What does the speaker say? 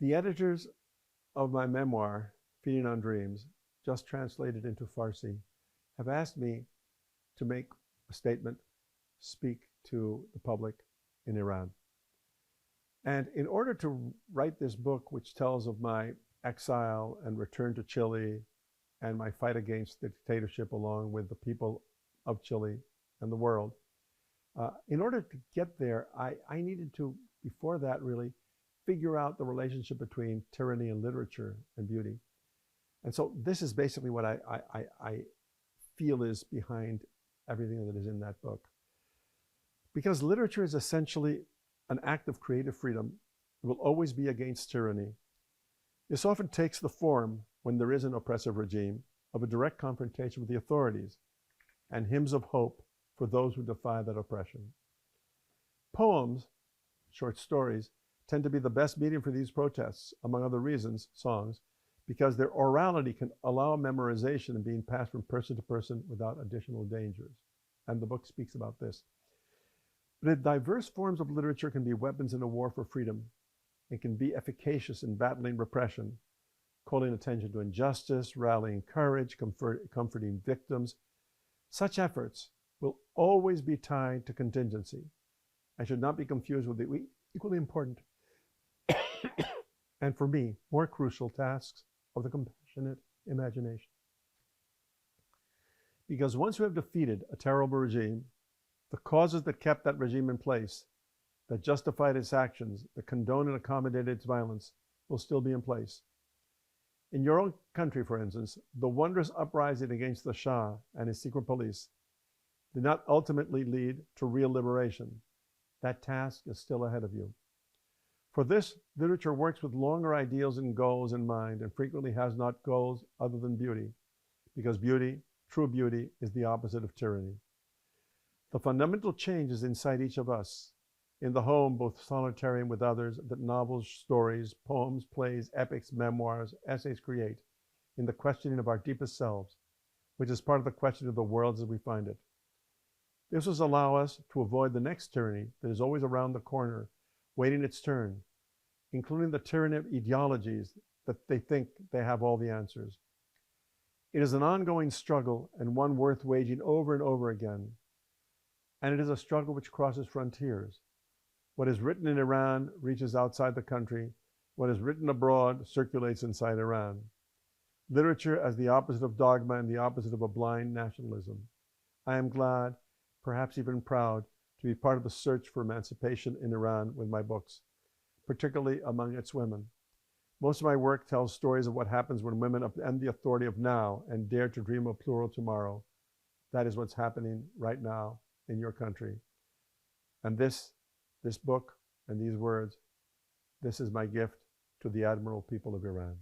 The editors of my memoir, Feeding on Dreams, just translated into Farsi, have asked me to make a statement, speak to the public in Iran. And in order to write this book, which tells of my exile and return to Chile and my fight against the dictatorship along with the people of Chile and the world, in order to get there, I needed to, before that really, figure out the relationship between tyranny and literature and beauty. And so this is basically what I feel is behind everything that is in that book. Because literature is essentially an act of creative freedom. It will always be against tyranny. This often takes the form, when there is an oppressive regime, of a direct confrontation with the authorities and hymns of hope for those who defy that oppression. Poems, short stories, tend to be the best medium for these protests, among other reasons, songs, because their orality can allow memorization and being passed from person to person without additional dangers. And the book speaks about this. But diverse forms of literature can be weapons in a war for freedom. It can be efficacious in battling repression, calling attention to injustice, rallying courage, comforting victims. Such efforts will always be tied to contingency and should not be confused with the equally important and, for me, more crucial tasks of the compassionate imagination. Because once you have defeated a terrible regime, the causes that kept that regime in place, that justified its actions, that condoned and accommodated its violence, will still be in place. In your own country, for instance, the wondrous uprising against the Shah and his secret police did not ultimately lead to real liberation. That task is still ahead of you. For this, literature works with longer ideals and goals in mind, and frequently has not goals other than beauty, because beauty, true beauty, is the opposite of tyranny. The fundamental change is inside each of us, in the home, both solitary and with others, that novels, stories, poems, plays, epics, memoirs, essays create, in the questioning of our deepest selves, which is part of the question of the world as we find it. This will allow us to avoid the next tyranny that is always around the corner, waiting its turn, including the tyranny of ideologies that they think they have all the answers. It is an ongoing struggle and one worth waging over and over again. And it is a struggle which crosses frontiers. What is written in Iran reaches outside the country. What is written abroad circulates inside Iran. Literature as the opposite of dogma and the opposite of a blind nationalism. I am glad, perhaps even proud, to be part of the search for emancipation in Iran with my books, particularly among its women. Most of my work tells stories of what happens when women upend the authority of now and dare to dream of plural tomorrow. That is what's happening right now in your country. And this book and these words, this is my gift to the admirable people of Iran.